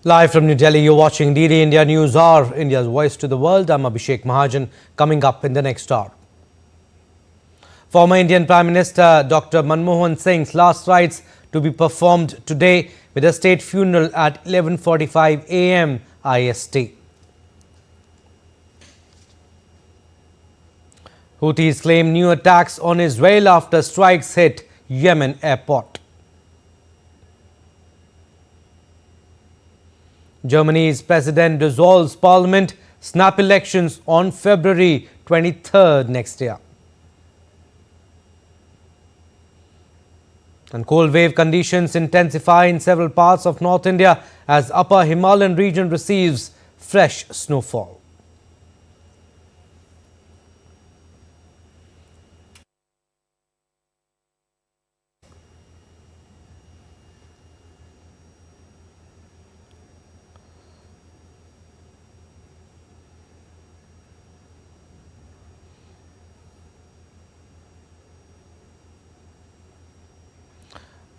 Live from New Delhi, you're watching DD India Newshour, India's voice to the world. I'm Abhishek Mahajan. Coming up in the next hour. Former Indian Prime Minister Dr. Manmohan Singh's last rites to be performed today with a state funeral at 11:45 a.m. IST. Houthis claim new attacks on Israel after strikes hit Yemen airport. Germany's president dissolves parliament, snap elections on February 23rd next year. And cold wave conditions intensify in several parts of North India as upper Himalayan region receives fresh snowfall.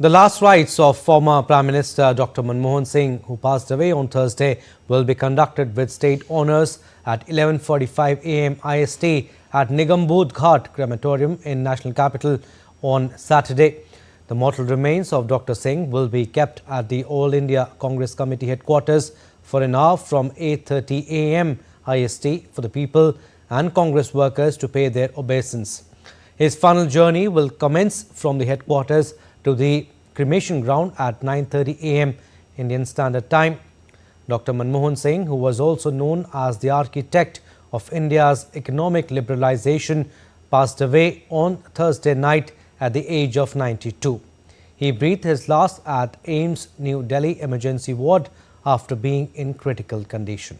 The last rites of former Prime Minister Dr. Manmohan Singh, who passed away on Thursday, will be conducted with state honours at 11:45 a.m. IST at Nigambudh Ghat Crematorium in National Capital on Saturday. The mortal remains of Dr. Singh will be kept at the All India Congress Committee headquarters for an hour from 8:30 a.m. IST for the people and Congress workers to pay their obeisance. His final journey will commence from the headquarters to the cremation ground at 9:30 a.m. Indian Standard Time. Dr. Manmohan Singh, who was also known as the architect of India's economic liberalization, passed away on Thursday night at the age of 92. He breathed his last at AIIMS New Delhi Emergency Ward after being in critical condition.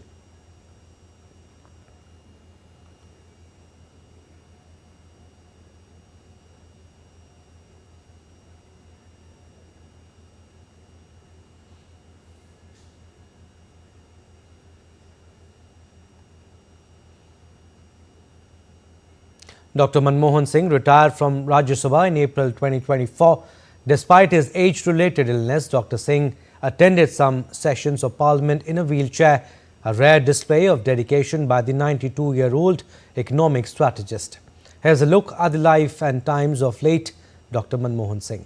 Dr. Manmohan Singh retired from Rajya Sabha in April 2024. Despite his age-related illness, Dr. Singh attended some sessions of Parliament in a wheelchair, a rare display of dedication by the 92-year-old economic strategist. Here's a look at the life and times of late Dr. Manmohan Singh.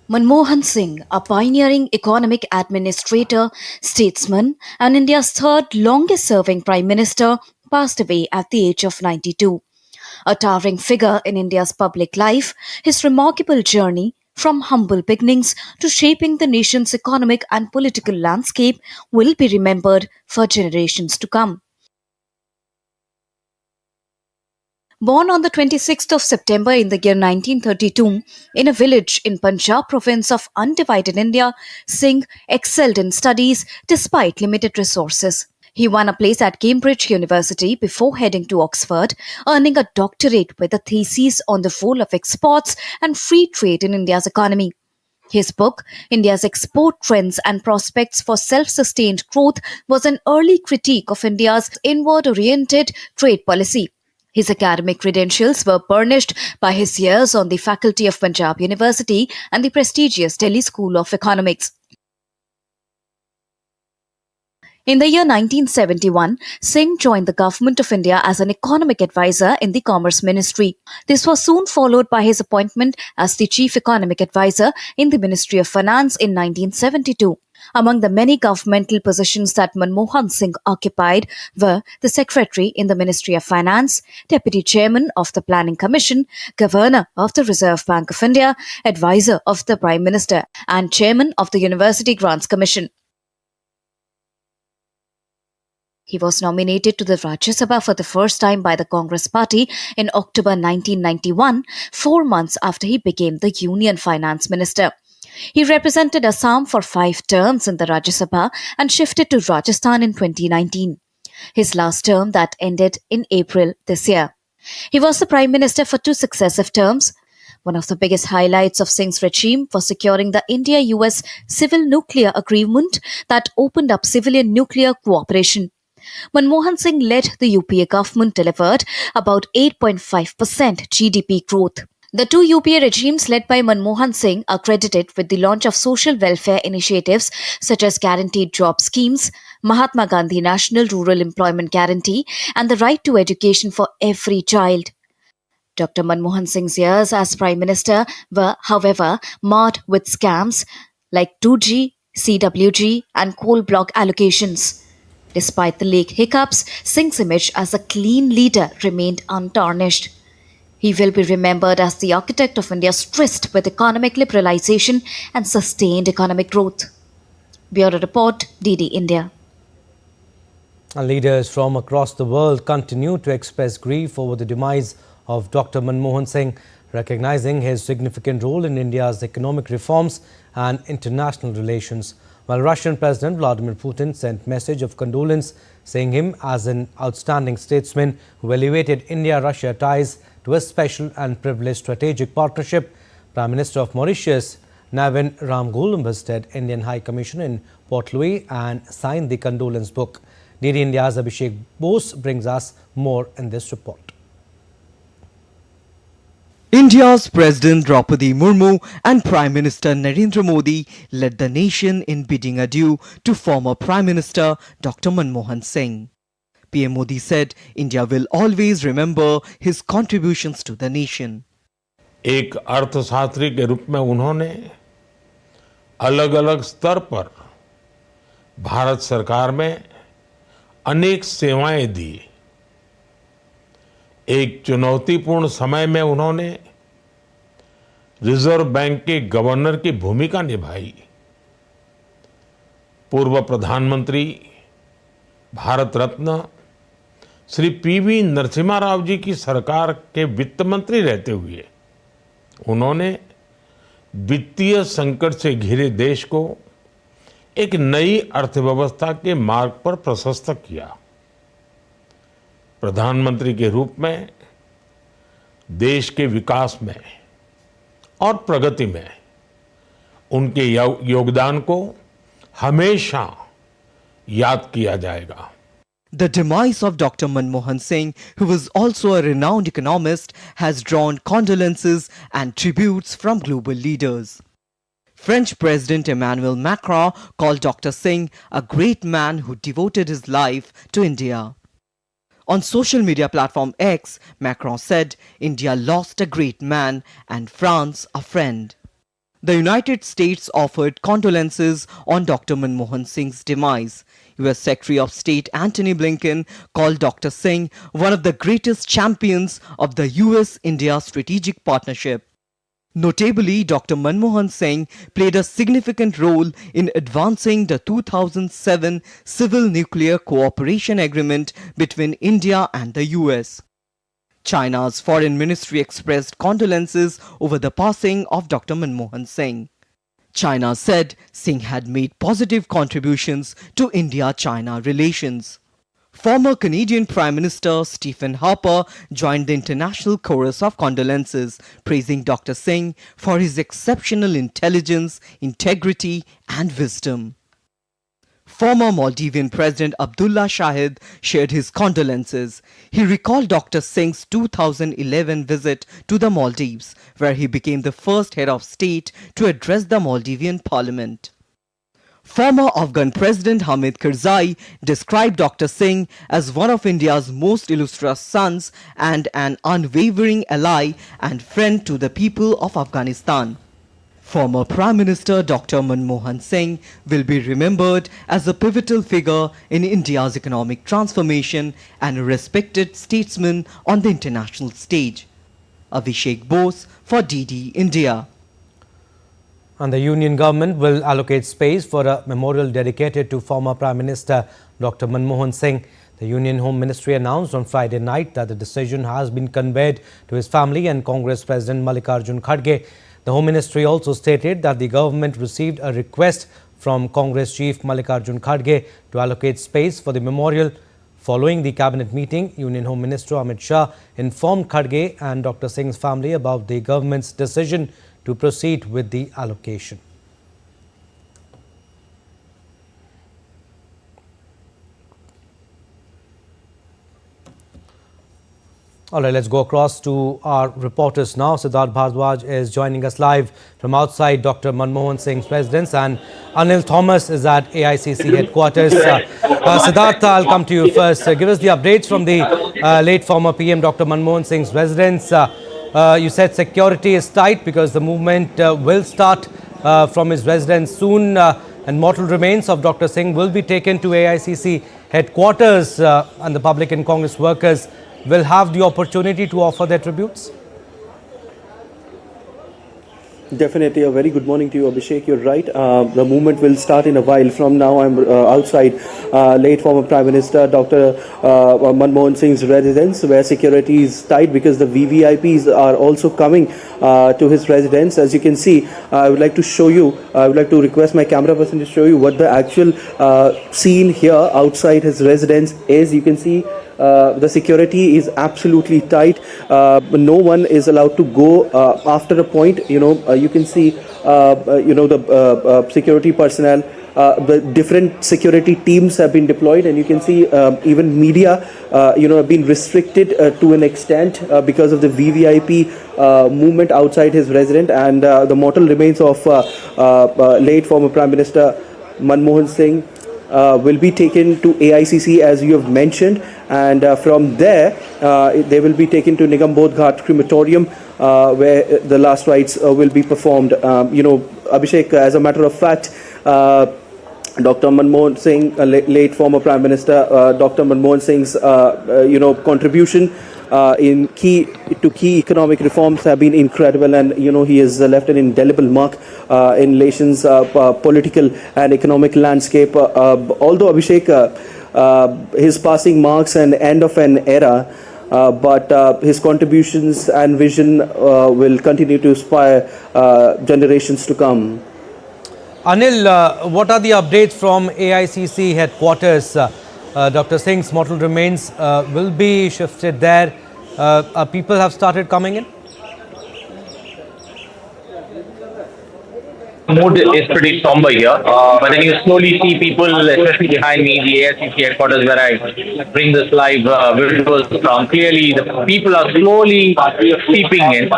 Manmohan Singh, a pioneering economic administrator, statesman, and India's third longest-serving Prime Minister, passed away at the age of 92. A towering figure in India's public life, his remarkable journey from humble beginnings to shaping the nation's economic and political landscape will be remembered for generations to come. Born on the 26th of September in the year 1932 in a village in Punjab province of undivided India, Singh excelled in studies despite limited resources. He won a place at Cambridge University before heading to Oxford, earning a doctorate with a thesis on the role of exports and free trade in India's economy. His book, India's Export Trends and Prospects for Self-Sustained Growth, was an early critique of India's inward-oriented trade policy. His academic credentials were burnished by his years on the faculty of Punjab University and the prestigious Delhi School of Economics. In the year 1971, Singh joined the Government of India as an economic advisor in the Commerce Ministry. This was soon followed by his appointment as the Chief Economic Advisor in the Ministry of Finance in 1972. Among the many governmental positions that Manmohan Singh occupied were the Secretary in the Ministry of Finance, Deputy Chairman of the Planning Commission, Governor of the Reserve Bank of India, Advisor of the Prime Minister, and Chairman of the University Grants Commission. He was nominated to the Rajya Sabha for the first time by the Congress Party in October 1991, 4 months after he became the Union Finance Minister. He represented Assam for 5 terms in the Rajya Sabha and shifted to Rajasthan in 2019. His last term that ended in April this year. He was the Prime Minister for 2 successive terms. One of the biggest highlights of Singh's regime was securing the India-US civil nuclear agreement that opened up civilian nuclear cooperation. Manmohan Singh led the UPA government delivered about 8.5% GDP growth. The two UPA regimes led by Manmohan Singh are credited with the launch of social welfare initiatives such as guaranteed job schemes, Mahatma Gandhi National Rural Employment Guarantee, and the right to education for every child. Dr. Manmohan Singh's years as Prime Minister were, however, marred with scams like 2G, CWG, and coal block allocations. Despite the leak hiccups, Singh's image as a clean leader remained untarnished. He will be remembered as the architect of India's tryst with economic liberalization and sustained economic growth. Bureau Report, DD India. And leaders from across the world continue to express grief over the demise of Dr. Manmohan Singh, recognizing his significant role in India's economic reforms and international relations. While Russian President Vladimir Putin sent message of condolence, saying him as an outstanding statesman who elevated India-Russia ties to a special and privileged strategic partnership, Prime Minister of Mauritius, Navin Ramgoolam, visited Indian High Commission in Port Louis and signed the condolence book. DD India's Abhishek Bose brings us more in this report. India's President Draupadi Murmu and Prime Minister Narendra Modi led the nation in bidding adieu to former Prime Minister Dr. Manmohan Singh. PM Modi said India will always remember his contributions to the nation. एक अर्थशास्त्री के रूप में उन्होंने अलग अलग स्तर पर भारत सरकार में अनेक सेवाएं दी। एक चुनौतीपूर्ण समय में उन्होंने रिजर्व बैंक के गवर्नर की भूमिका निभाई। पूर्व प्रधानमंत्री भारत रत्न श्री पीवी नरसिम्हा राव जी की सरकार के वित्त मंत्री रहते हुए उन्होंने वित्तीय संकट से घिरे देश को एक नई अर्थव्यवस्था के मार्ग पर प्रशस्त किया। प्रधानमंत्री के रूप में देश के विकास में और प्रगति में उनके योगदान को हमेशा याद किया जाएगा। The demise of Dr. Manmohan Singh, who was also a renowned economist, has drawn condolences and tributes from global leaders. French President Emmanuel Macron called Dr. Singh a great man who devoted his life to India. On social media platform X, Macron said, India lost a great man and France a friend. The United States offered condolences on Dr. Manmohan Singh's demise. US Secretary of State Antony Blinken called Dr. Singh one of the greatest champions of the US-India strategic partnership. Notably, Dr. Manmohan Singh played a significant role in advancing the 2007 Civil Nuclear Cooperation Agreement between India and the US. China's Foreign Ministry expressed condolences over the passing of Dr. Manmohan Singh. China said Singh had made positive contributions to India-China relations. Former Canadian Prime Minister Stephen Harper joined the international chorus of condolences, praising Dr. Singh for his exceptional intelligence, integrity and wisdom. Former Maldivian President Abdullah Shahid shared his condolences. He recalled Dr. Singh's 2011 visit to the Maldives, where he became the first head of state to address the Maldivian parliament. Former Afghan President Hamid Karzai described Dr. Singh as one of India's most illustrious sons and an unwavering ally and friend to the people of Afghanistan. Former Prime Minister Dr. Manmohan Singh will be remembered as a pivotal figure in India's economic transformation and a respected statesman on the international stage. Abhishek Bose for DD India. And the Union government will allocate space for a memorial dedicated to former Prime Minister Dr. Manmohan Singh. The Union Home Ministry announced on Friday night that the decision has been conveyed to his family and Congress President Mallikarjun Kharge. The Home Ministry also stated that the government received a request from Congress Chief Mallikarjun Kharge to allocate space for the memorial. Following the cabinet meeting, Union Home Minister Amit Shah informed Kharge and Dr. Singh's family about the government's decision to proceed with the allocation. All right, let's go across to our reporters now. Siddharth Bhardwaj is joining us live from outside Dr. Manmohan Singh's residence, and Anil Thomas is at AICC headquarters. Siddharth, I'll come to you first. Give us the updates from the late former PM Dr. Manmohan Singh's residence. You said security is tight because the movement will start from his residence soon, and mortal remains of Dr. Singh will be taken to AICC headquarters, and the public and Congress workers will have the opportunity to offer their tributes? Definitely. A very good morning to you, Abhishek. You're right. The movement will start in a while. From now, I'm outside late former Prime Minister Dr. Manmohan Singh's residence, where security is tight because the VVIPs are also coming to his residence. As you can see, I would like to show you, I would like to request my camera person to show you what the actual scene here outside his residence is. You can see the security is absolutely tight. No one is allowed to go after a point. You can see, the security personnel, the different security teams have been deployed, and you can see even media, have been restricted to an extent because of the VVIP movement outside his residence, and the mortal remains of late former Prime Minister Manmohan Singh will be taken to AICC, as you have mentioned, and from there they will be taken to Nigam Bodh Ghat crematorium, where the last rites will be performed. Abhishek, as a matter of fact, Dr. Manmohan Singh, late former Prime Minister, Dr. Manmohan Singh's, contribution in key economic reforms have been incredible, and he has left an indelible mark in nation's political and economic landscape. Although Abhishek, his passing marks an end of an era, but his contributions and vision will continue to inspire generations to come. Anil, what are the updates from AICC headquarters? Dr. Singh's mortal remains will be shifted there. People have started coming in? Mood is pretty somber here, but then you slowly see people, especially behind me, the AICC headquarters where I bring this live visuals from. Clearly, the people are slowly seeping in.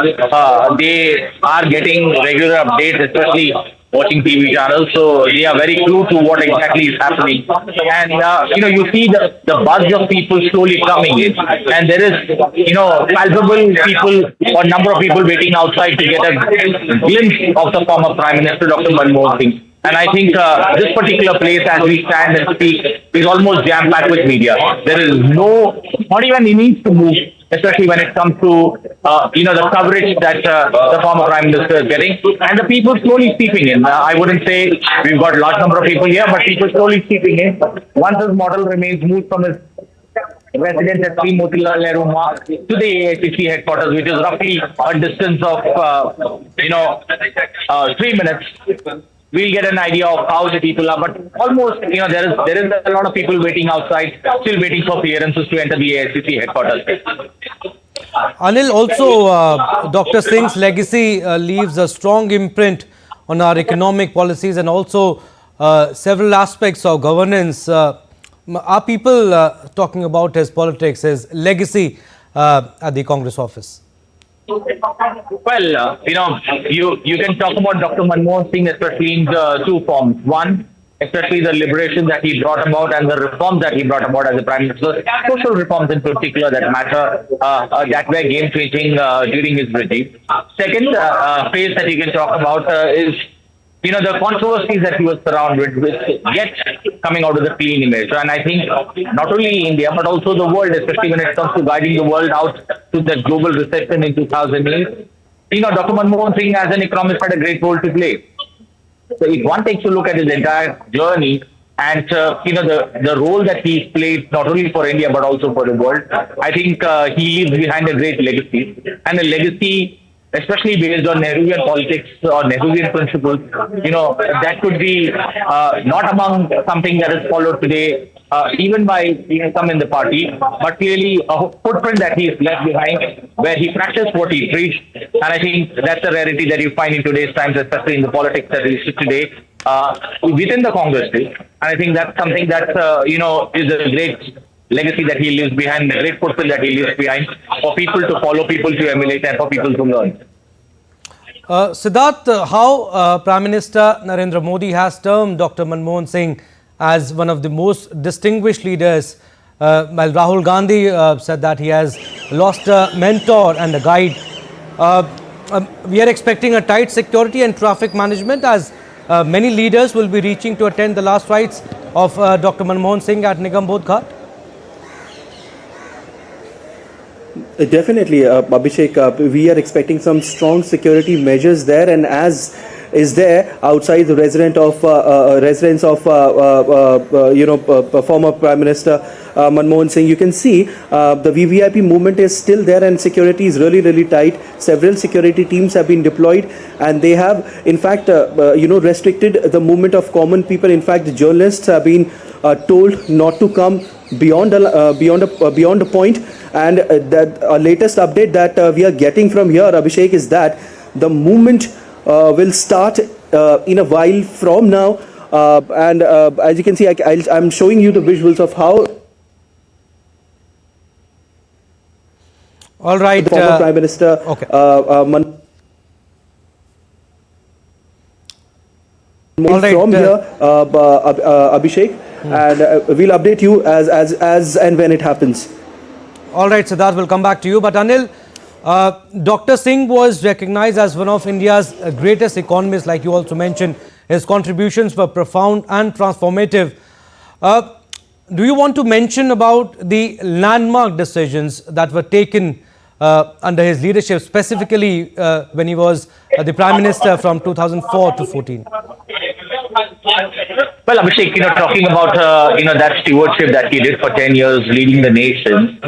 They are getting regular updates, especially watching TV channels, so they are very clue to what exactly is happening. And you see the buzz of people slowly coming in, and there is palpable people or number of people waiting outside to get a glimpse of the former Prime Minister Dr. Manmohan Singh. And I think this particular place, as we stand and speak, is almost jam-packed with media. There is not even a need to move, especially when it comes to the coverage that the former Prime Minister is getting, and the people slowly seeping in. I wouldn't say we've got a large number of people here, but people slowly seeping in. Once his mortal remains moved from his residence at 3 Motilal Nehru Marg to the AICC headquarters, which is roughly a distance of 3 minutes, we'll get an idea of how the people are. But almost, there is a lot of people waiting outside, still waiting for clearances to enter the AICC headquarters. Anil, also Dr. Singh's legacy leaves a strong imprint on our economic policies and also several aspects of governance. Are people talking about his politics, his legacy at the Congress office? Well, you can talk about Dr. Manmohan Singh, especially in two forms. One, especially the liberation that he brought about and the reforms that he brought about as a Prime Minister, social reforms in particular that matter, that were game-changing during his regime. Second phase that you can talk about is the controversies that he was surrounded with, yet coming out with a clean image. And I think not only India, but also the world, especially when it comes to guiding the world out to the global recession in 2008, Dr. Manmohan Singh as an economist had a great role to play. So if one takes a look at his entire journey and, the role that he's played, not only for India, but also for the world, I think he leaves behind a great legacy. And a legacy, especially based on Nehruvian politics or Nehruvian principles, that could be not among something that is followed today, even by some in the party, but clearly a footprint that he's left behind where he practiced what he preached. And I think that's a rarity that you find in today's times, especially in the politics that we see today within the Congress. And I think that's something that, is a great legacy that he leaves behind, the great footprint that he leaves behind for people to follow, people to emulate, and for people to learn. Siddharth, how Prime Minister Narendra Modi has termed Dr. Manmohan Singh as one of the most distinguished leaders, while Rahul Gandhi said that he has lost a mentor and a guide. We are expecting a tight security and traffic management as many leaders will be reaching to attend the last rites of Dr. Manmohan Singh at Nigam Bodh Ghat. Definitely, Abhishek, we are expecting some strong security measures there, and as is there outside the residence of former Prime Minister Manmohan Singh, you can see the VVIP movement is still there, and security is really tight. Several security teams have been deployed, and they have, in fact, restricted the movement of common people. In fact, the journalists have been told not to come beyond a point. And that latest update that we are getting from here, Abhishek, is that the movement will start in a while from now. And as you can see, I'm showing you the visuals of how all right, the former Prime Minister Manmohan from here, Abhishek, and we'll update you as and when it happens. All right, Siddharth, we'll come back to you. But Anil, Dr. Singh was recognized as one of India's greatest economists, like you also mentioned. His contributions were profound and transformative. Do you want to mention about the landmark decisions that were taken under his leadership, specifically when he was the Prime Minister from 2004 to 14? Well, Abhishek, talking about, that stewardship that he did for 10 years, leading the nation,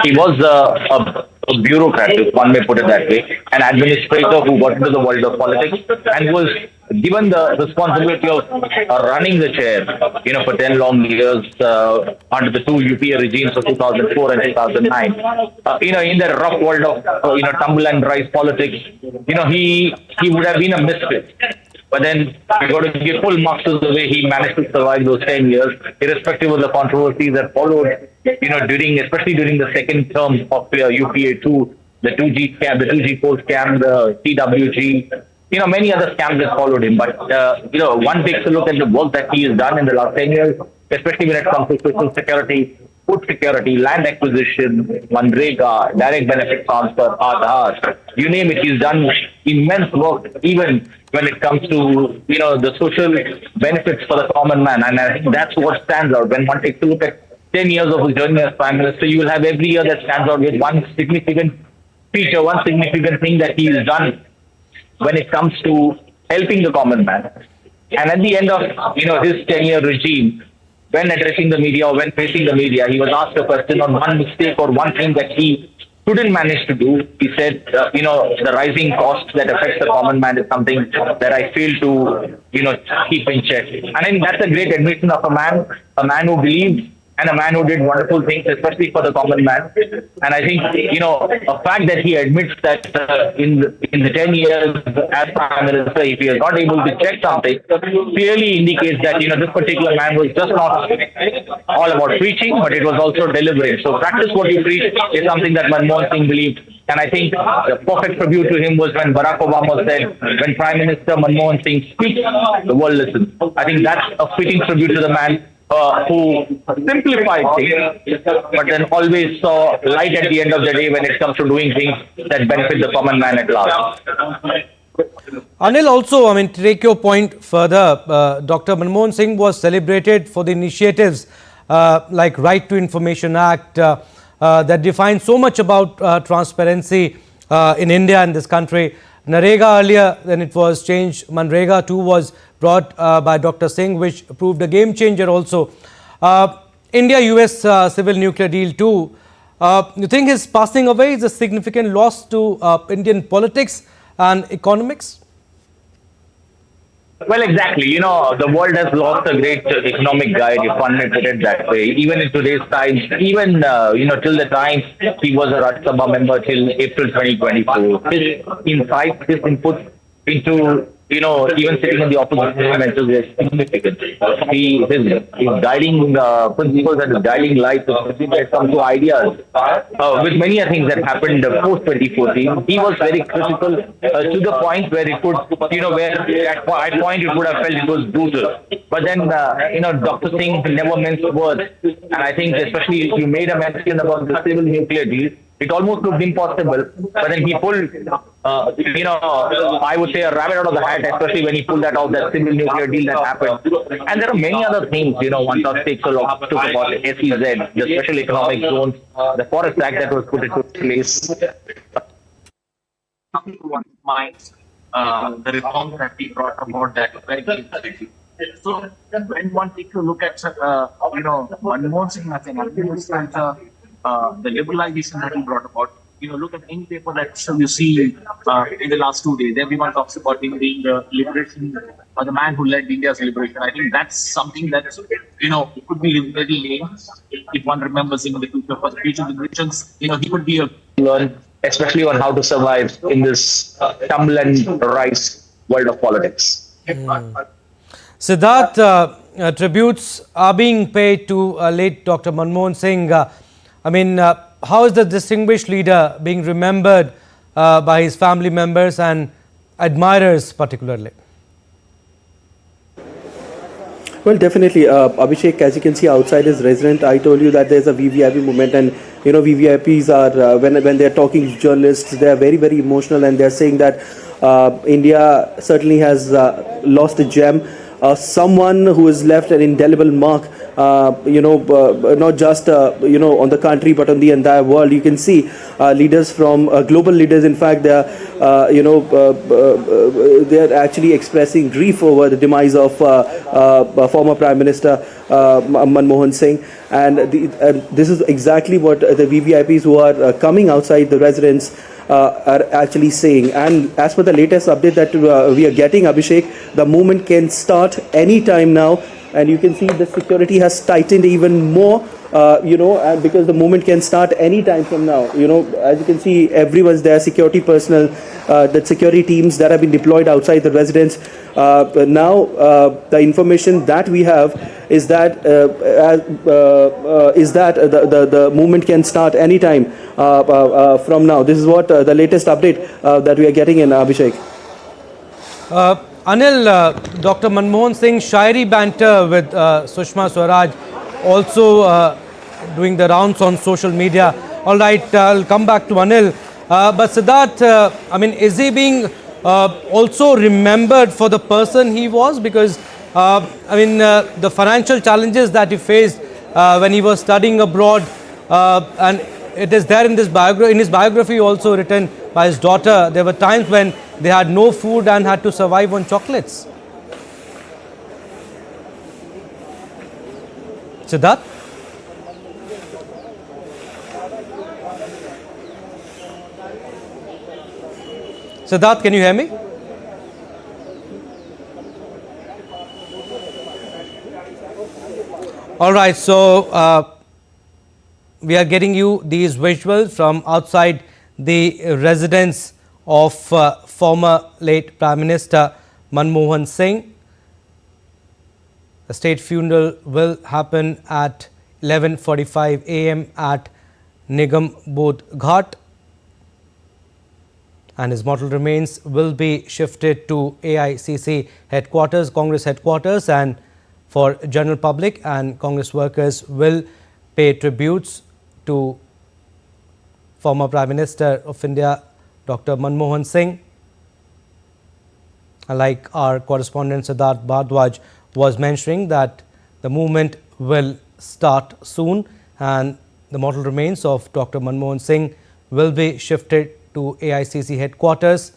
he was a bureaucrat, if one may put it that way, an administrator who got into the world of politics and was given the responsibility of running the chair, for 10 long years under the two UPA regimes of 2004 and 2009. In the rough world of, tumble and rise politics, he would have been a misfit. But then we got to give full marks to the way he managed to survive those 10 years, irrespective of the controversies that followed, especially during the second term of UPA2, the 2G scam, the 2G4 scam, the TWG, many other scams that followed him. But, one takes a look at the work that he has done in the last 10 years, especially when it comes to social security, food security, land acquisition, Manrega, direct benefit transfer, Aadhaar, you name it, he's done immense work, even when it comes to, the social benefits for the common man. And I think that's what stands out. When one takes a look at 10 years of his journey as Prime Minister, you will have every year that stands out with one significant feature, one significant thing that he has done when it comes to helping the common man. And at the end of, his 10-year regime, when addressing the media or when facing the media, he was asked a question on one mistake or one thing that he couldn't manage to do. He said, the rising cost that affects the common man is something that I fail to, keep in check. And I think that's a great admission of a man who believed and a man who did wonderful things, especially for the common man. And I think, a fact that he admits that in the 10 years as Prime Minister, if he is not able to check something, clearly indicates that, this particular man was just not all about preaching, but it was also delivering. So practice what you preach is something that Manmohan Singh believed. And I think the perfect tribute to him was when Barack Obama said, when Prime Minister Manmohan Singh speaks, the world listens. I think that's a fitting tribute to the man who simplified things, but then always saw light at the end of the day when it comes to doing things that benefit the common man at large. Anil, also, to take your point further, Dr. Manmohan Singh was celebrated for the initiatives like Right to Information Act that define so much about transparency in India and this country. Narega earlier, then it was changed. Manrega too was brought by Dr. Singh, which proved a game changer also. India-US civil nuclear deal too. You think his passing away is a significant loss to Indian politics and economics? Well, exactly. The world has lost a great economic guide, if one may put it that way. Even in today's times, even, till the time he was a Rajya Sabha member till April 2024, his insights, his input into even sitting in the opposition movement is very significant. His guiding principles and his guiding light when it comes to ideas, with many things that happened post 2014, he was very critical to the point where it could, where at point it would have felt it was brutal. But then, Dr. Singh never minced words, and I think especially you made a mention about the civil nuclear deal. It almost looked impossible, but then he pulled, I would say a rabbit out of the hat, especially when he pulled that off, that civil nuclear deal that happened. And there are many other things, one takes a lot to talk about SEZ, the Special Economic Zones, the Forest Act that was put into place. Mind the reforms that we brought about that very quickly. So when one takes a look at Manmohan Singh as an administrator, the liberalization that he brought about, look at any paper that you see in the last 2 days, everyone talks about him being the liberation or the man who led India's liberation. I think that's something that it could be very lame if one remembers him in the future. For the future generations, he could be a learn, especially on how to survive in this tumble and rise world of politics. Siddharth, tributes are being paid to late Dr. Manmohan Singh. How is the distinguished leader being remembered by his family members and admirers particularly? Well, definitely, Abhishek, as you can see outside his residence, I told you that there's a VVIP movement, and VVIPs are, when they're talking to journalists, they're very, very emotional, and they're saying that India certainly has lost a gem, someone who has left an indelible mark, not just, on the country, but on the entire world. You can see leaders from global leaders, in fact, they're actually expressing grief over the demise of former Prime Minister Manmohan Singh. And this is exactly what the VVIPs who are coming outside the residence are actually saying. And as per the latest update that we are getting, Abhishek, the movement can start any time now. And you can see the security has tightened even more, because the movement can start any time from now. As you can see, everyone's there, security personnel, the security teams that have been deployed outside the residence. Now, the information that we have is that the movement can start any time from now. This is what the latest update that we are getting in, Abhishek. Anil, Dr. Manmohan Singh shairi banter with Sushma Swaraj also doing the rounds on social media. All right, I'll come back to Anil. But Siddharth, is he being also remembered for the person he was? Because, the financial challenges that he faced when he was studying abroad, and it is there in his biography also written by his daughter. There were times when they had no food and had to survive on chocolates. Siddharth? Siddharth, can you hear me? All right, so we are getting you these visuals from outside the residence of former late Prime Minister Manmohan Singh. The state funeral will happen at 11:45 a.m. at Nigam Bodh Ghat, and his mortal remains will be shifted to AICC headquarters, Congress headquarters, and for general public and Congress workers will pay tributes to former Prime Minister of India, Dr. Manmohan Singh. Like our correspondent Siddharth Bhardwaj was mentioning, that the movement will start soon and the mortal remains of Dr. Manmohan Singh will be shifted to AICC headquarters,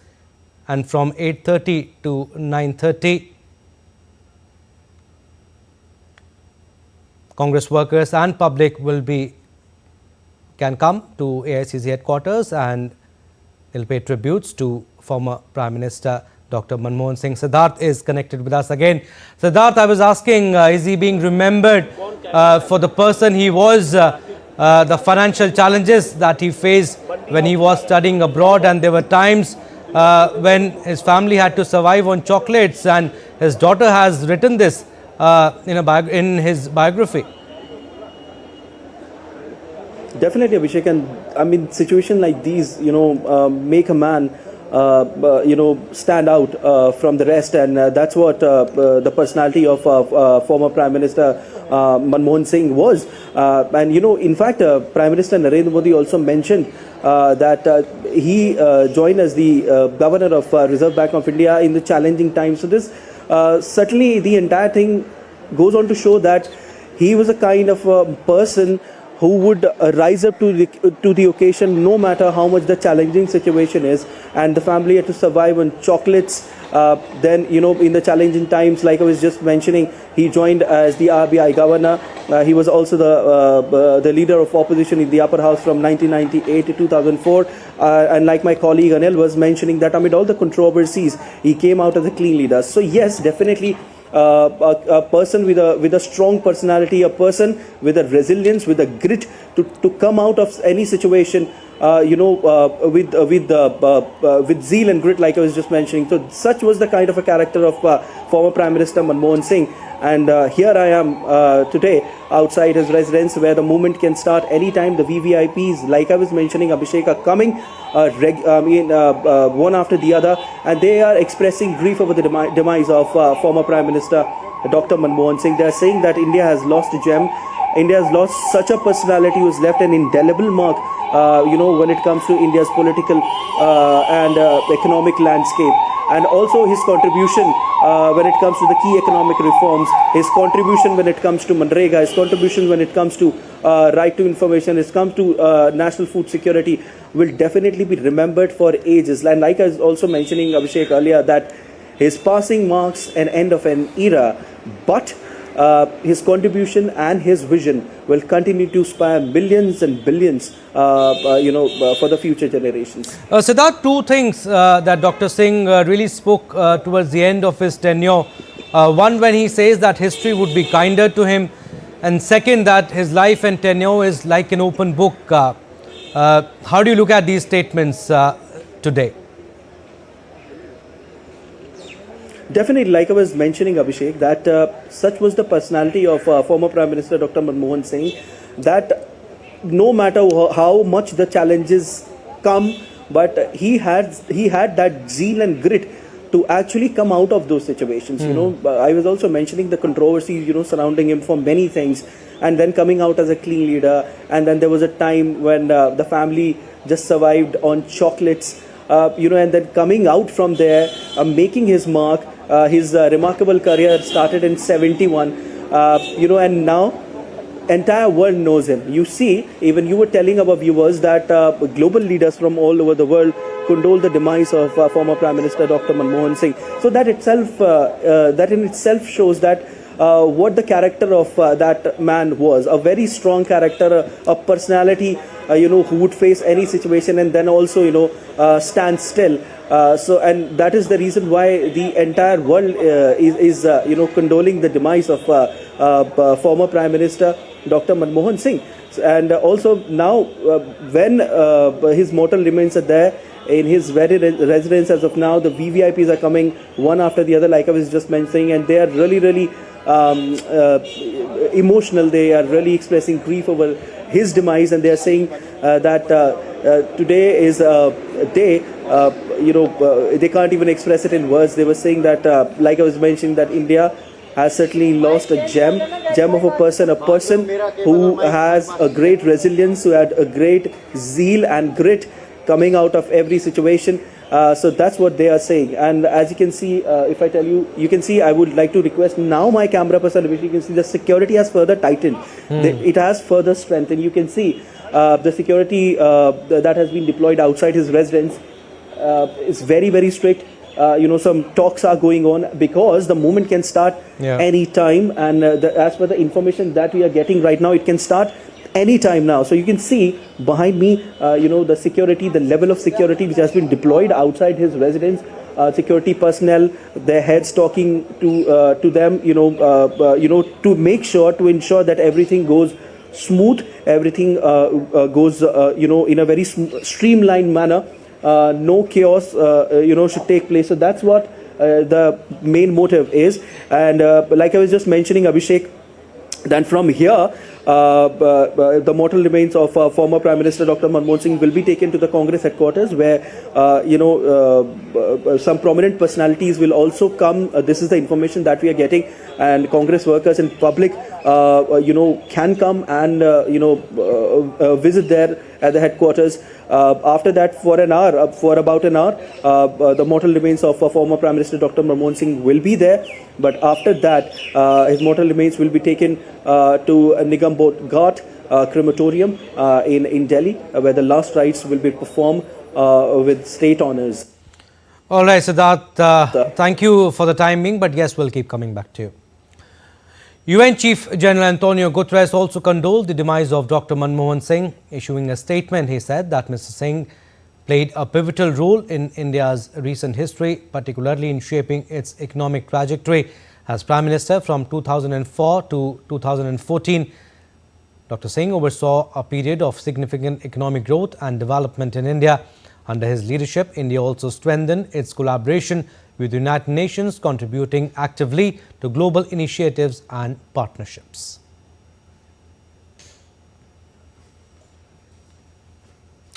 and from 8:30 to 9:30 Congress workers and public can come to AICC headquarters and they'll pay tributes to former Prime Minister Dr. Manmohan Singh. Siddharth is connected with us again. Siddharth, I was asking, is he being remembered for the person he was, the financial challenges that he faced when he was studying abroad, and there were times when his family had to survive on chocolates, and his daughter has written this in his biography. Definitely, Abhishek, and I mean, situation like these, make a man, stand out from the rest, and that's what the personality of former Prime Minister Manmohan Singh was. And in fact, Prime Minister Narendra Modi also mentioned that he joined as the governor of Reserve Bank of India in the challenging times. So this certainly the entire thing goes on to show that he was a kind of person who would rise up to the occasion no matter how much the challenging situation is, and the family had to survive on chocolates. Then in the challenging times, like I was just mentioning, he joined as the RBI governor. He was also the leader of opposition in the upper house from 1998 to 2004, and like my colleague Anil was mentioning, that amid all the controversies he came out as a clean leader. So yes, definitely a person with a strong personality, a person with a resilience, with a grit to come out of any situation, with zeal and grit, like I was just mentioning. So such was the kind of a character of former Prime Minister Manmohan Singh. And here I am today outside his residence, where the movement can start anytime. The VVIPs, like I was mentioning, Abhishek, are coming one after the other, and they are expressing grief over the demise of former Prime Minister Dr. Manmohan Singh. They are saying that India has lost a gem. India has lost such a personality who's left an indelible mark, when it comes to India's political and economic landscape. And also his contribution when it comes to the key economic reforms, his contribution when it comes to Manrega, his contribution when it comes to right to information, his comes to national food security, will definitely be remembered for ages. And like I was also mentioning, Abhishek, earlier, that his passing marks an end of an era, but his contribution and his vision will continue to inspire millions and billions, for the future generations. Siddharth, two things that Dr. Singh really spoke towards the end of his tenure. One, when he says that history would be kinder to him, and second, that his life and tenure is like an open book. How do you look at these statements today? Definitely, like I was mentioning, Abhishek, that such was the personality of former Prime Minister Dr. Manmohan Singh, that no matter how much the challenges come, but he had that zeal and grit to actually come out of those situations. I was also mentioning the controversies, surrounding him for many things, and then coming out as a clean leader. And then there was a time when the family just survived on chocolates, and then coming out from there, making his mark. His remarkable career started in 71, and now entire world knows him. You see, even you were telling our viewers that global leaders from all over the world condole the demise of former Prime Minister Dr. Manmohan Singh. So that in itself shows that what the character of that man was. A very strong character, a personality, who would face any situation and then also, stand still. And that is the reason why the entire world is condoling the demise of former Prime Minister Dr. Manmohan Singh. And also now, when his mortal remains are there in his very residence as of now, the VVIPs are coming one after the other, like I was just mentioning, and they are really, really emotional. They are really expressing grief over his demise, and they are saying that today is a day, they can't even express it in words. They were saying that, like I was mentioning, that India has certainly lost a gem of a person who has a great resilience, who had a great zeal and grit coming out of every situation. So that's what they are saying. And as you can see, if I tell you, you can see, I would like to request now my camera person, which you can see the security has further tightened. It has further strengthened. You can see the security that has been deployed outside his residence is very, very strict. Some talks are going on because the movement can start any time. And as per the information that we are getting right now, it can start anytime now. So you can see behind me, the security, the level of security which has been deployed outside his residence. Security personnel, their heads talking to them, to make sure, to ensure that everything goes smooth, everything goes, in a very streamlined manner. no chaos, should take place. So that's what the main motive is. And like I was just mentioning, Abhishek, then from here, the mortal remains of former Prime Minister Dr. Manmohan Singh will be taken to the Congress headquarters, where some prominent personalities will also come. This is the information that we are getting, and Congress workers and public, can come and visit there at the headquarters. After that, for about an hour, the mortal remains of former Prime Minister Dr. Manmohan Singh will be there. But after that, his mortal remains will be taken to Nigam Ghat crematorium in Delhi, where the last rites will be performed with state honours. All right, Siddharth, thank you for the timing, but yes, we'll keep coming back to you. UN Chief General Antonio Guterres also condoled the demise of Dr. Manmohan Singh. Issuing a statement, he said that Mr. Singh played a pivotal role in India's recent history, particularly in shaping its economic trajectory. As Prime Minister from 2004 to 2014, Dr. Singh oversaw a period of significant economic growth and development in India. Under his leadership, India also strengthened its collaboration with the United Nations, contributing actively to global initiatives and partnerships.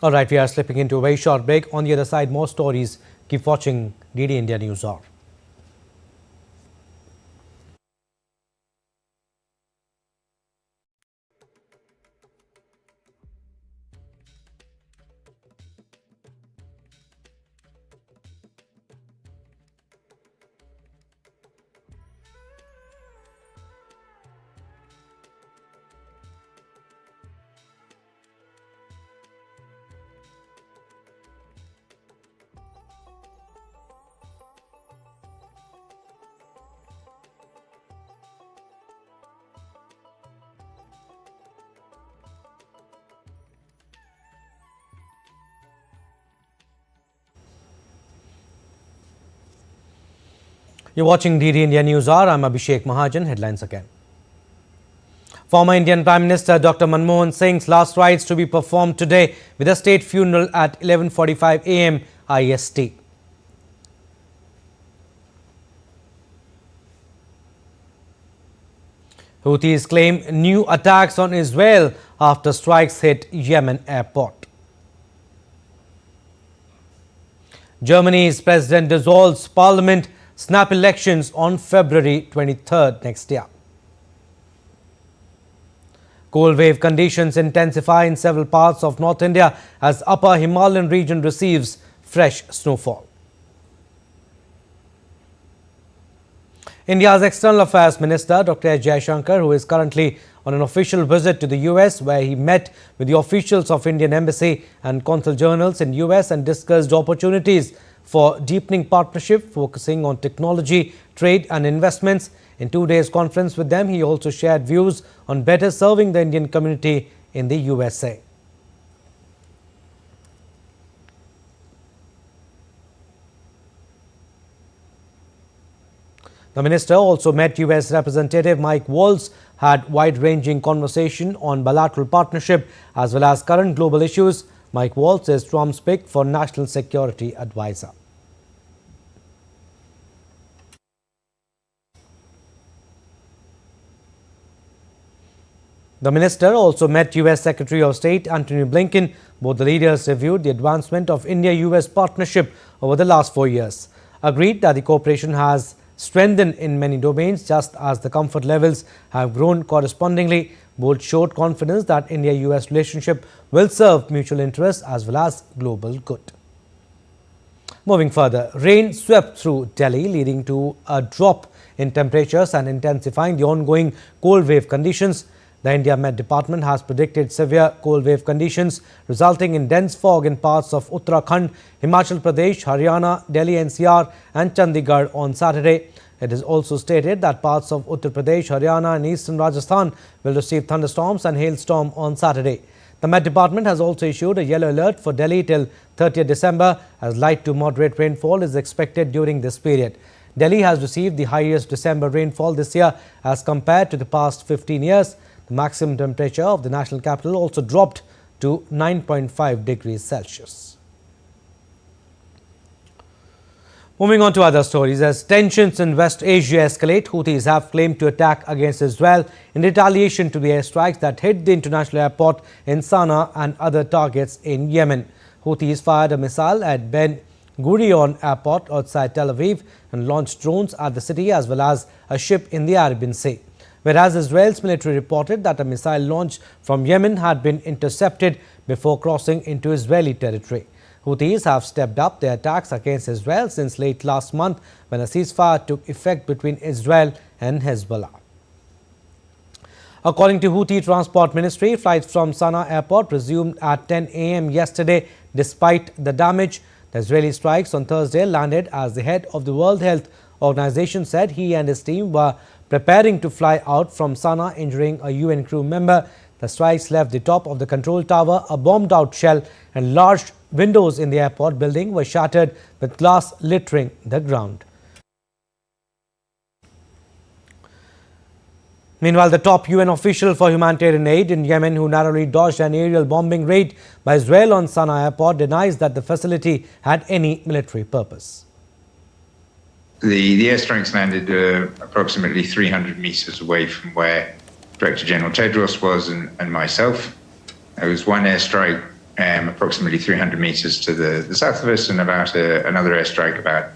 All right, we are slipping into a very short break. On the other side, more stories. Keep watching DD India Newshour. You're watching DD India Newshour. I'm Abhishek Mahajan. Headlines again. Former Indian Prime Minister Dr. Manmohan Singh's last rites to be performed today with a state funeral at 11:45 a.m. IST. Houthis claim new attacks on Israel after strikes hit Yemen airport. Germany's president dissolves parliament. Snap elections on February 23rd next year. Cold wave conditions intensify in several parts of North India as upper Himalayan region receives fresh snowfall. India's External Affairs Minister Dr. S. Jaishankar, who is currently on an official visit to the US, where he met with the officials of Indian Embassy and consul generals in US and discussed opportunities for deepening partnership, focusing on technology, trade and investments. In 2 days conference with them, he also shared views on better serving the Indian community in the USA. The minister also met US Representative Mike Waltz, had wide-ranging conversation on bilateral partnership as well as current global issues. Mike Waltz is Trump's pick for National Security Advisor. The minister also met US Secretary of State Antony Blinken. Both the leaders reviewed the advancement of India-US partnership over the last 4 years. Agreed that the cooperation has strengthened in many domains, just as the comfort levels have grown correspondingly. Both showed confidence that India-US relationship will serve mutual interests as well as global good. Moving further, rain swept through Delhi, leading to a drop in temperatures and intensifying the ongoing cold wave conditions. The India Met Department has predicted severe cold wave conditions, resulting in dense fog in parts of Uttarakhand, Himachal Pradesh, Haryana, Delhi NCR and Chandigarh on Saturday. It is also stated that parts of Uttar Pradesh, Haryana and eastern Rajasthan will receive thunderstorms and hailstorm on Saturday. The Met Department has also issued a yellow alert for Delhi till 30th December as light to moderate rainfall is expected during this period. Delhi has received the highest December rainfall this year as compared to the past 15 years. The maximum temperature of the national capital also dropped to 9.5 degrees Celsius. Moving on to other stories, as tensions in West Asia escalate, Houthis have claimed to attack against Israel in retaliation to the airstrikes that hit the international airport in Sana'a and other targets in Yemen. Houthis fired a missile at Ben Gurion Airport outside Tel Aviv and launched drones at the city as well as a ship in the Arabian Sea. Whereas Israel's military reported that a missile launched from Yemen had been intercepted before crossing into Israeli territory. Houthis have stepped up their attacks against Israel since late last month when a ceasefire took effect between Israel and Hezbollah. According to Houthi Transport Ministry, flights from Sana'a Airport resumed at 10 a.m. yesterday despite the damage. The Israeli strikes on Thursday landed as the head of the World Health Organization said he and his team were preparing to fly out from Sana'a, injuring a UN crew member. The strikes left the top of the control tower a bombed-out shell, and large windows in the airport building were shattered with glass littering the ground. Meanwhile, the top UN official for humanitarian aid in Yemen, who narrowly dodged an aerial bombing raid by Israel on Sana'a Airport, denies that the facility had any military purpose. The airstrikes landed approximately 300 meters away from where Director General Tedros was and myself. There was one airstrike approximately 300 meters to the south of us and about another airstrike about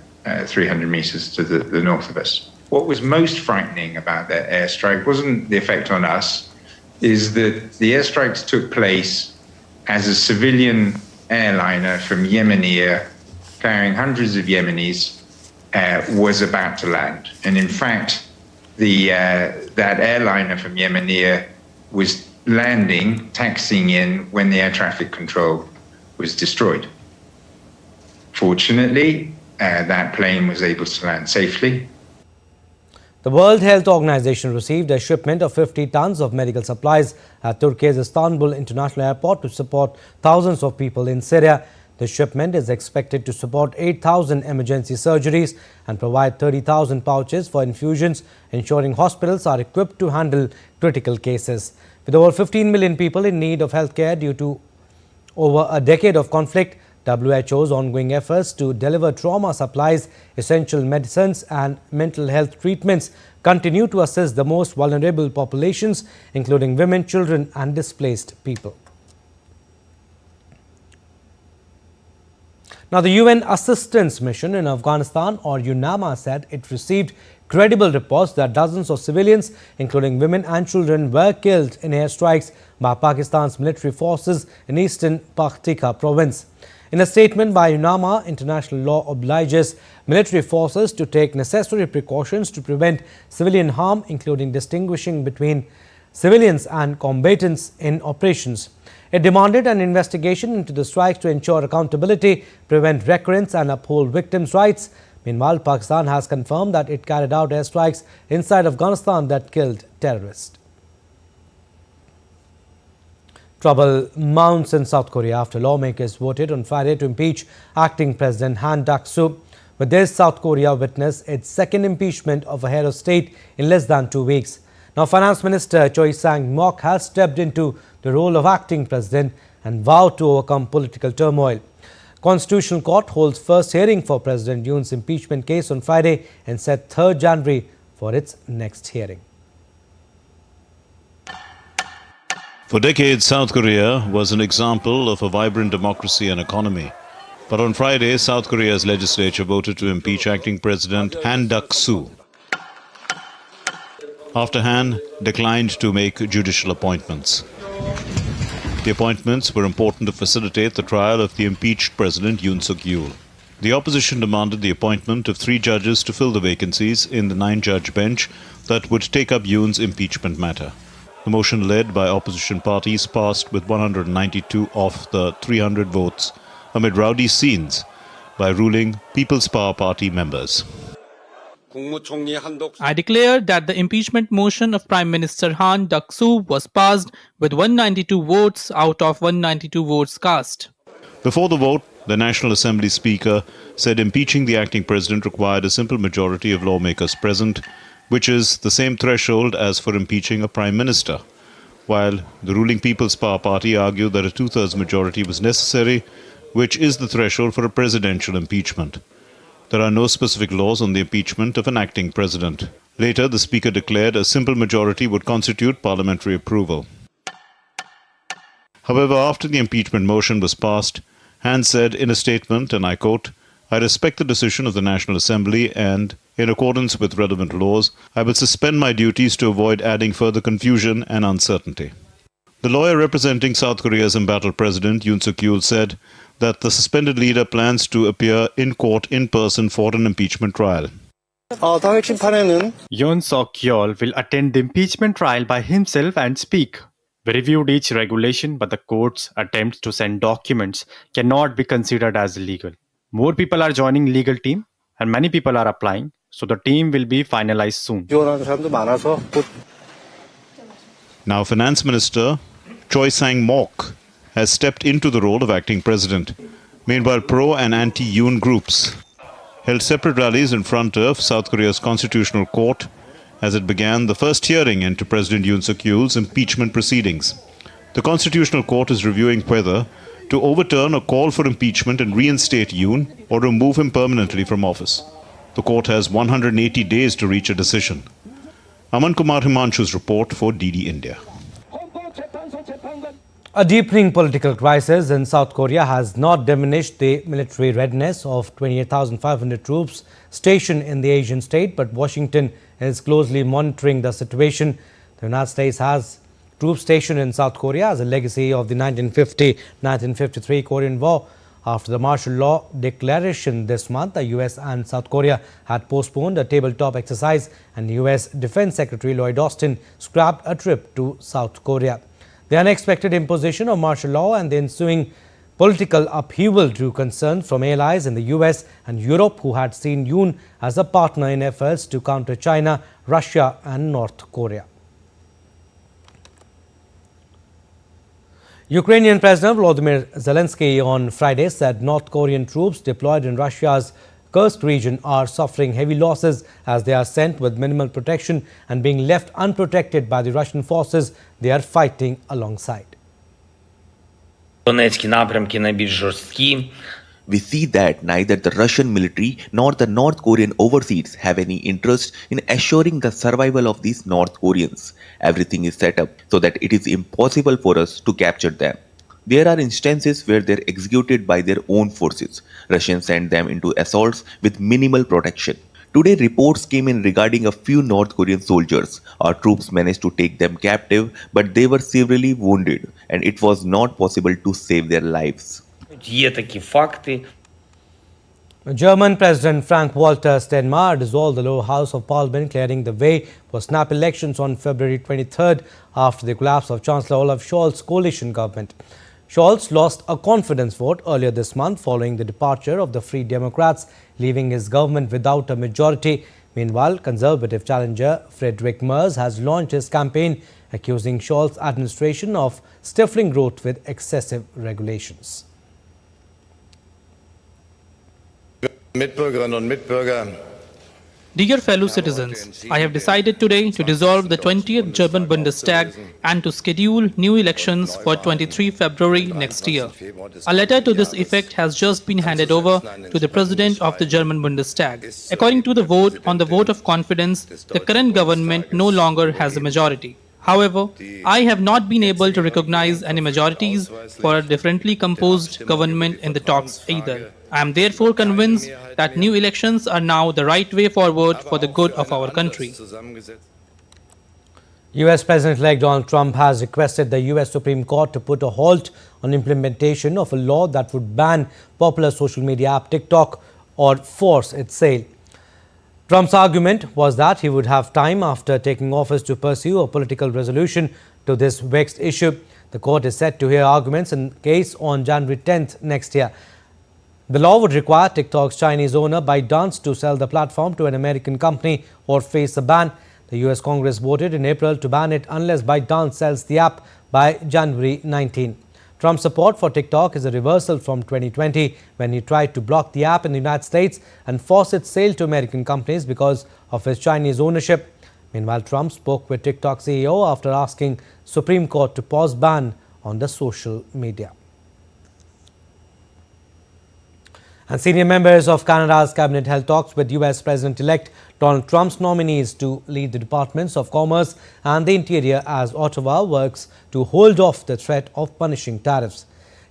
300 meters to the north of us. What was most frightening about that airstrike wasn't the effect on us, is that the airstrikes took place as a civilian airliner from Yemen carrying hundreds of Yemenis was about to land. And in fact, that airliner from Yemen was landing, taxiing in when the air traffic control was destroyed. Fortunately, that plane was able to land safely. The World Health Organization received a shipment of 50 tons of medical supplies at Turkey's Istanbul International Airport to support thousands of people in Syria. The shipment is expected to support 8,000 emergency surgeries and provide 30,000 pouches for infusions, ensuring hospitals are equipped to handle critical cases. With over 15 million people in need of healthcare due to over a decade of conflict, WHO's ongoing efforts to deliver trauma supplies, essential medicines and mental health treatments continue to assist the most vulnerable populations, including women, children and displaced people. Now, the UN Assistance Mission in Afghanistan, or UNAMA, said it received credible reports that dozens of civilians, including women and children, were killed in airstrikes by Pakistan's military forces in eastern Paktika province. In a statement by UNAMA, international law obliges military forces to take necessary precautions to prevent civilian harm, including distinguishing between civilians and combatants in operations. It demanded an investigation into the strikes to ensure accountability, prevent recurrence and uphold victims' rights. Meanwhile, Pakistan has confirmed that it carried out airstrikes inside Afghanistan that killed terrorists. Trouble mounts in South Korea after lawmakers voted on Friday to impeach acting President Han Duck-soo. With this, South Korea witnessed its second impeachment of a head of state in less than 2 weeks. Now, Finance Minister Choi Sang-mok has stepped into the role of acting president and vowed to overcome political turmoil. Constitutional Court holds first hearing for President Yoon's impeachment case on Friday and set 3rd January for its next hearing. For decades, South Korea was an example of a vibrant democracy and economy. But on Friday, South Korea's legislature voted to impeach acting President Han Duck-soo after Han declined to make judicial appointments. The appointments were important to facilitate the trial of the impeached President Yoon Suk-yeol. The opposition demanded the appointment of 3 judges to fill the vacancies in the 9-judge bench that would take up Yoon's impeachment matter. The motion, led by opposition parties, passed with 192 of the 300 votes amid rowdy scenes by ruling People's Power Party members. I declare that the impeachment motion of Prime Minister Han Duck-soo was passed with 192 votes out of 192 votes cast. Before the vote, the National Assembly Speaker said impeaching the acting president required a simple majority of lawmakers present, which is the same threshold as for impeaching a prime minister, while the ruling People's Power Party argued that a 2/3 majority was necessary, which is the threshold for a presidential impeachment. There are no specific laws on the impeachment of an acting president. Later, the Speaker declared a simple majority would constitute parliamentary approval. However, after the impeachment motion was passed, Han said in a statement, and I quote, "I respect the decision of the National Assembly and, in accordance with relevant laws, I will suspend my duties to avoid adding further confusion and uncertainty." The lawyer representing South Korea's embattled president, Yoon Suk-yeol, said that the suspended leader plans to appear in court in person for an impeachment trial. Yoon Suk-yeol will attend the impeachment trial by himself and speak. We reviewed each regulation, but the court's attempts to send documents cannot be considered as illegal. More people are joining legal team and many people are applying, so the team will be finalized soon. Now, Finance Minister Choi Sang-mok has stepped into the role of acting president. Meanwhile, pro and anti-Yoon groups held separate rallies in front of South Korea's Constitutional Court as it began the first hearing into President Yoon Suk-yeol's impeachment proceedings. The Constitutional Court is reviewing whether to overturn a call for impeachment and reinstate Yoon or remove him permanently from office. The court has 180 days to reach a decision. Aman Kumar Himanshu's report for DD India. A deepening political crisis in South Korea has not diminished the military readiness of 28,500 troops stationed in the Asian state, but Washington is closely monitoring the situation. The United States has troops stationed in South Korea as a legacy of the 1950-1953 Korean War. After the martial law declaration this month, the US and South Korea had postponed a tabletop exercise, and US Defense Secretary Lloyd Austin scrapped a trip to South Korea. The unexpected imposition of martial law and the ensuing political upheaval drew concern from allies in the US and Europe, who had seen Yoon as a partner in efforts to counter China, Russia and North Korea. Ukrainian President Volodymyr Zelensky on Friday said North Korean troops deployed in Russia's Kursk region are suffering heavy losses as they are sent with minimal protection and being left unprotected by the Russian forces they are fighting alongside. We see that neither the Russian military nor the North Korean overseas have any interest in assuring the survival of these North Koreans. Everything is set up so that it is impossible for us to capture them. There are instances where they are executed by their own forces. Russians send them into assaults with minimal protection. Today, reports came in regarding a few North Korean soldiers. Our troops managed to take them captive, but they were severely wounded, and it was not possible to save their lives. German President Frank-Walter Steinmeier dissolved the lower house of parliament, clearing the way for snap elections on February 23rd after the collapse of Chancellor Olaf Scholz's coalition government. Scholz lost a confidence vote earlier this month following the departure of the Free Democrats, leaving his government without a majority. Meanwhile, Conservative challenger Friedrich Merz has launched his campaign, accusing Scholz's administration of stifling growth with excessive regulations. Dear fellow citizens, I have decided today to dissolve the 20th German Bundestag and to schedule new elections for 23 February next year. A letter to this effect has just been handed over to the President of the German Bundestag. According to the vote on the vote of confidence, the current government no longer has a majority. However, I have not been able to recognize any majorities for a differently composed government in the talks either. I am therefore convinced that new elections are now the right way forward for the good of our country. US President-elect Donald Trump has requested the US Supreme Court to put a halt on implementation of a law that would ban popular social media app TikTok or force its sale. Trump's argument was that he would have time after taking office to pursue a political resolution to this vexed issue. The court is set to hear arguments in the case on January 10th next year. The law would require TikTok's Chinese owner ByteDance to sell the platform to an American company or face a ban. The US Congress voted in April to ban it unless ByteDance sells the app by January 19. Trump's support for TikTok is a reversal from 2020 when he tried to block the app in the United States and force its sale to American companies because of his Chinese ownership. Meanwhile, Trump spoke with TikTok CEO after asking Supreme Court to pause ban on the social media. And senior members of Canada's cabinet held talks with US President-elect Donald Trump's nominees to lead the Departments of Commerce and the Interior as Ottawa works to hold off the threat of punishing tariffs.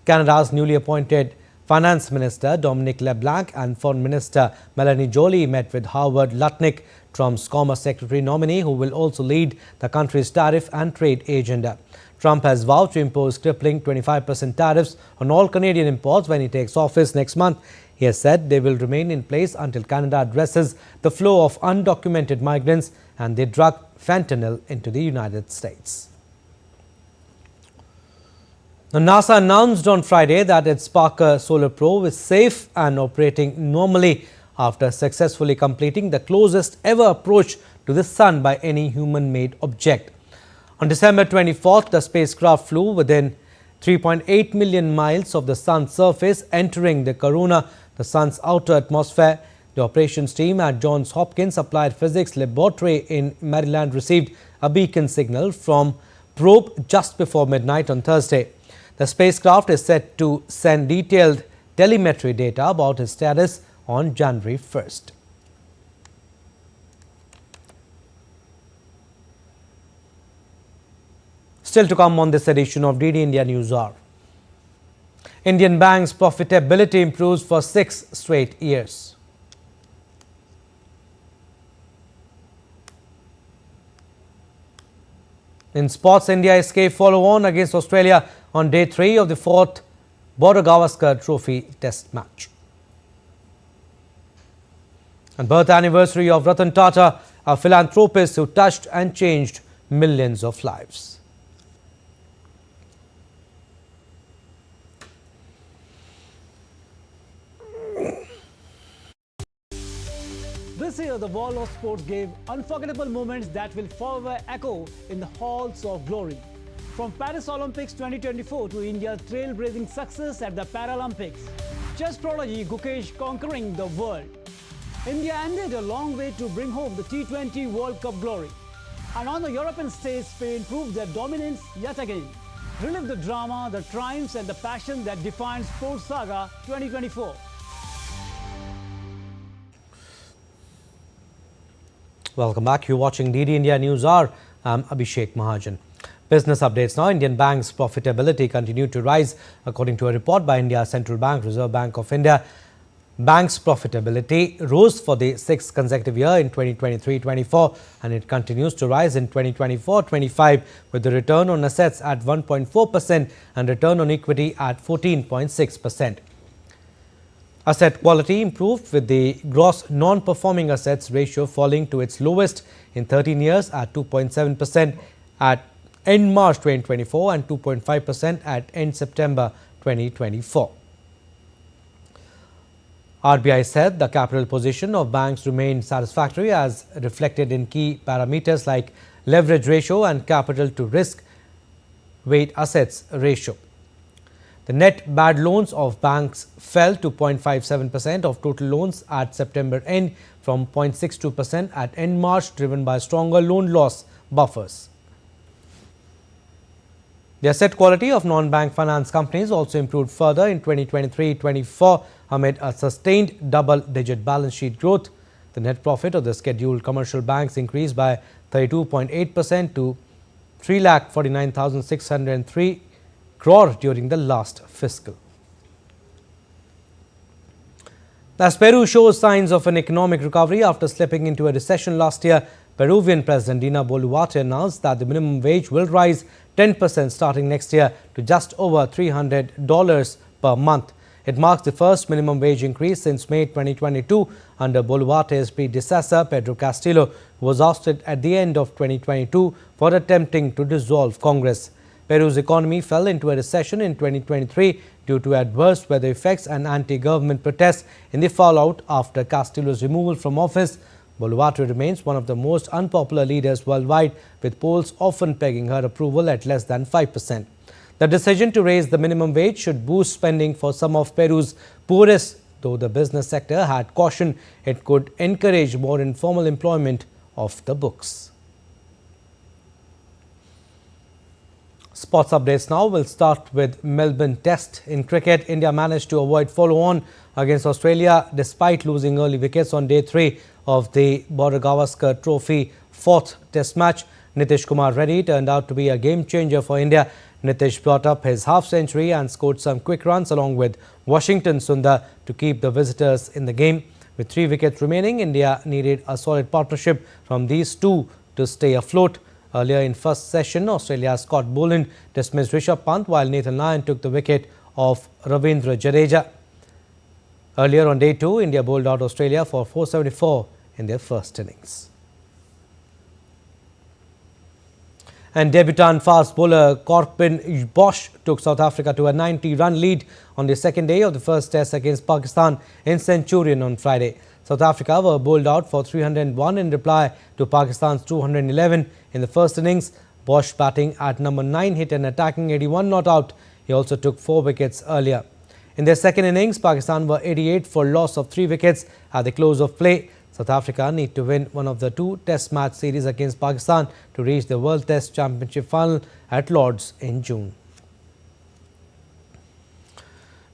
Canada's newly appointed Finance Minister Dominic LeBlanc and Foreign Minister Melanie Joly met with Howard Lutnick, Trump's Commerce Secretary nominee, who will also lead the country's tariff and trade agenda. Trump has vowed to impose crippling 25% tariffs on all Canadian imports when he takes office next month. He has said they will remain in place until Canada addresses the flow of undocumented migrants and the drug fentanyl into the United States. Now, NASA announced on Friday that its Parker Solar Probe is safe and operating normally after successfully completing the closest ever approach to the Sun by any human-made object. On December 24th, the spacecraft flew within 3.8 million miles of the Sun's surface, entering the corona, the Sun's outer atmosphere. The operations team at Johns Hopkins Applied Physics Laboratory in Maryland received a beacon signal from probe just before midnight on Thursday. The spacecraft is set to send detailed telemetry data about its status on January 1st. Still to come on this edition of DD India Newshour. Indian banks' profitability improves for 6 straight years. In sports, India escaped follow-on against Australia on day 3 of the 4th Border Gavaskar Trophy Test match. And birth anniversary of Ratan Tata, a philanthropist who touched and changed millions of lives. This year, the Wall of Sports gave unforgettable moments that will forever echo in the halls of glory. From Paris Olympics 2024 to India's trailblazing success at the Paralympics, chess prodigy Gukesh conquering the world. India ended a long way to bring home the T20 World Cup glory. And on the European stage, Spain proved their dominance yet again. Relive the drama, the triumphs and the passion that defined Sports Saga 2024. Welcome back. You're watching DD India Newshour. I'm Abhishek Mahajan. Business updates now. Indian banks' profitability continued to rise. According to a report by India's Central Bank, Reserve Bank of India, banks' profitability rose for the 6th consecutive year in 2023-24 and it continues to rise in 2024-25 with the return on assets at 1.4% and return on equity at 14.6%. Asset quality improved with the gross non-performing assets ratio falling to its lowest in 13 years at 2.7% at end March 2024 and 2.5% at end September 2024. RBI said the capital position of banks remained satisfactory as reflected in key parameters like leverage ratio and capital to risk weight assets ratio. The net bad loans of banks fell to 0.57% of total loans at September end from 0.62% at end March, driven by stronger loan loss buffers. The asset quality of non-bank finance companies also improved further in 2023-24 amid a sustained double-digit balance sheet growth. The net profit of the scheduled commercial banks increased by 32.8% to 3,49,603 crore during the last fiscal. As Peru shows signs of an economic recovery after slipping into a recession last year, Peruvian President Dina Boluarte announced that the minimum wage will rise 10% starting next year to just over $300 per month. It marks the first minimum wage increase since May 2022 under Boluarte's predecessor Pedro Castillo, who was ousted at the end of 2022 for attempting to dissolve Congress. Peru's economy fell into a recession in 2023 due to adverse weather effects and anti-government protests in the fallout after Castillo's removal from office. Boluarte remains one of the most unpopular leaders worldwide, with polls often pegging her approval at less than 5%. The decision to raise the minimum wage should boost spending for some of Peru's poorest, though the business sector had cautioned it could encourage more informal employment off the books. Sports updates now. We'll start with Melbourne Test. In cricket, India managed to avoid follow-on against Australia despite losing early wickets on day 3 of the Border Gavaskar Trophy 4th Test match. Nitish Kumar Reddy turned out to be a game-changer for India. Nitish brought up his half-century and scored some quick runs along with Washington Sundar to keep the visitors in the game. With 3 wickets remaining, India needed a solid partnership from these two to stay afloat. Earlier in first session, Australia's Scott Boland dismissed Rishabh Pant while Nathan Lyon took the wicket of Ravindra Jadeja. Earlier on day 2, India bowled out Australia for 474 in their first innings. And debutant fast bowler Corbin Bosch took South Africa to a 90-run lead on the second day of the first test against Pakistan in Centurion on Friday. South Africa were bowled out for 301 in reply to Pakistan's 211 in the first innings. Bosch, batting at number 9, hit an attacking 81 not out. He also took 4 wickets earlier. In their second innings, Pakistan were 88 for loss of 3 wickets at the close of play. South Africa need to win one of the 2 test match series against Pakistan to reach the World Test Championship final at Lord's in June.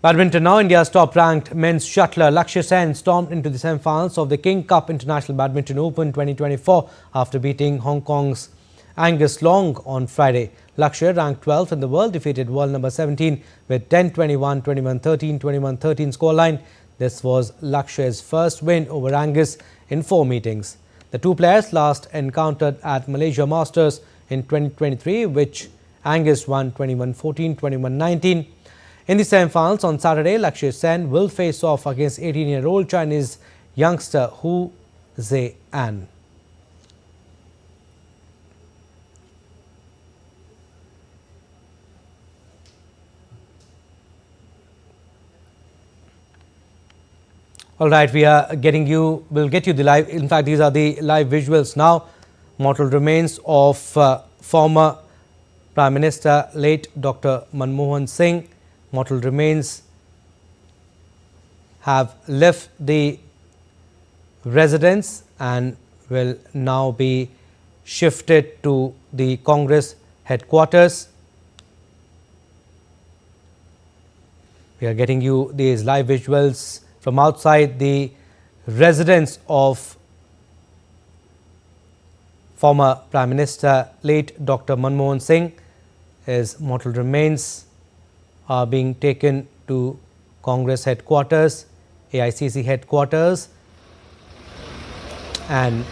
Badminton now. India's top-ranked men's shuttler Lakshya Sen stormed into the semi-finals of the King Cup International Badminton Open 2024 after beating Hong Kong's Angus Long on Friday. Lakshya, ranked 12th in the world, defeated world number 17 with 10-21, 21-13, 21-13 scoreline. This was Lakshya's first win over Angus in 4 meetings. The two players last encountered at Malaysia Masters in 2023, which Angus won 21-14, 21-19. In the semi-finals on Saturday, Lakshya Sen will face off against 18-year-old Chinese youngster Hu Zhe-an. All right, we'll get you the live. In fact, these are the live visuals now. Mortal remains of former Prime Minister, late Dr. Manmohan Singh. Mortal remains have left the residence and will now be shifted to the Congress headquarters. We are getting you these live visuals from outside the residence of former Prime Minister, late Dr. Manmohan Singh. His mortal remains are being taken to Congress headquarters, AICC headquarters, and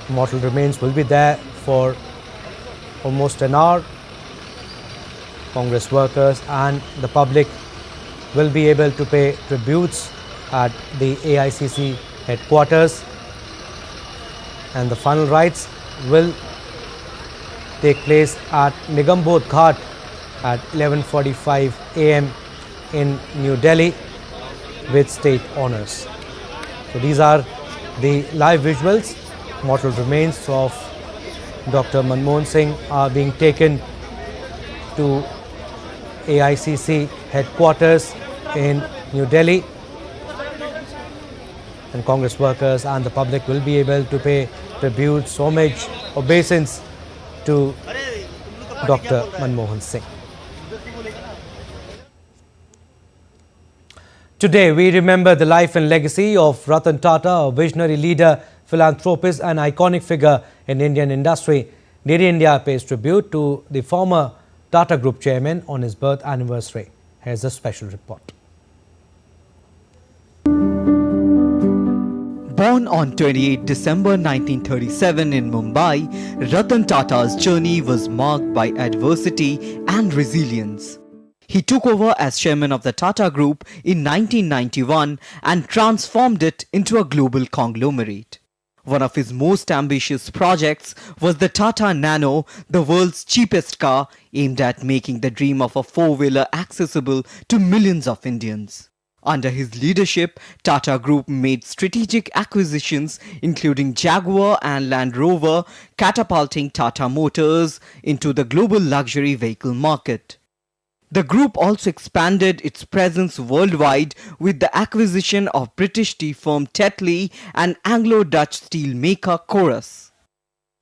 mortal remains will be there for almost an hour. Congress workers and the public will be able to pay tributes at the AICC headquarters, and the final rites will take place at Nigambodh Ghat at 11:45 a.m. in New Delhi with state honours. So these are the live visuals. Mortal remains of Dr. Manmohan Singh are being taken to AICC headquarters in New Delhi, and Congress workers and the public will be able to pay tributes, homage, obeisance to Dr. Manmohan Singh. Today, we remember the life and legacy of Ratan Tata, a visionary leader, philanthropist and iconic figure in Indian industry. DD India pays tribute to the former Tata Group chairman on his birth anniversary. Here's a special report. Born on 28 December 1937 in Mumbai, Ratan Tata's journey was marked by adversity and resilience. He took over as chairman of the Tata Group in 1991 and transformed it into a global conglomerate. One of his most ambitious projects was the Tata Nano, the world's cheapest car, aimed at making the dream of a four-wheeler accessible to millions of Indians. Under his leadership, Tata Group made strategic acquisitions including Jaguar and Land Rover, catapulting Tata Motors into the global luxury vehicle market. The group also expanded its presence worldwide with the acquisition of British tea firm Tetley and Anglo-Dutch steel maker Corus.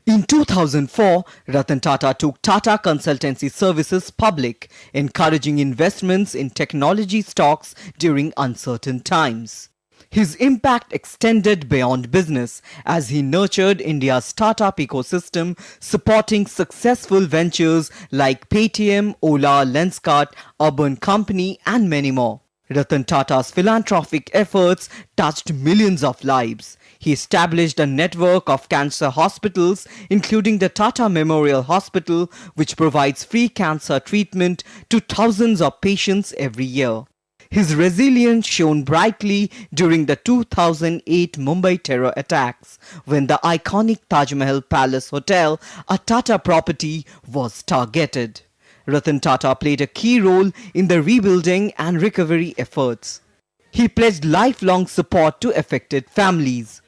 In 2004, Ratan Tata took Tata Consultancy Services public, encouraging investments in technology stocks during uncertain times. His impact extended beyond business as he nurtured India's startup ecosystem, supporting successful ventures like Paytm, Ola, Lenskart, Urban Company and many more. Ratan Tata's philanthropic efforts touched millions of lives. He established a network of cancer hospitals, including the Tata Memorial Hospital, which provides free cancer treatment to thousands of patients every year. His resilience shone brightly during the 2008 Mumbai terror attacks, when the iconic Taj Mahal Palace Hotel, a Tata property, was targeted. Ratan Tata played a key role in the rebuilding and recovery efforts. He pledged lifelong support to affected families.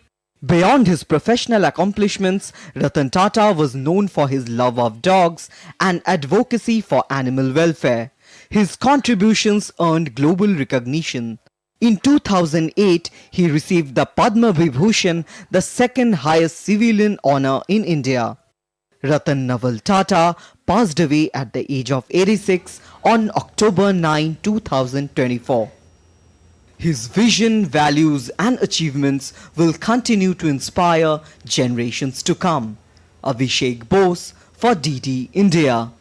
Beyond his professional accomplishments, Ratan Tata was known for his love of dogs and advocacy for animal welfare. His contributions earned global recognition. In 2008, he received the Padma Vibhushan, the second highest civilian honor in India. Ratan Naval Tata passed away at the age of 86 on October 9, 2024. His vision, values and achievements will continue to inspire generations to come. Abhishek Bose for DD India.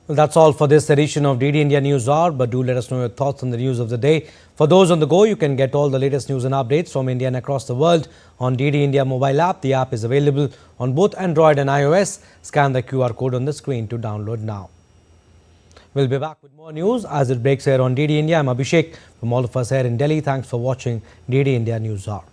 Well, that's all for this edition of DD India News Hour, but do let us know your thoughts on the news of the day. For those on the go, you can get all the latest news and updates from India and across the world on DD India mobile app. The app is available on both Android and iOS. Scan the QR code on the screen to download now. We'll be back with more news as it breaks here on DD India. I'm Abhishek. From all of us here in Delhi, thanks for watching DD India News Hour.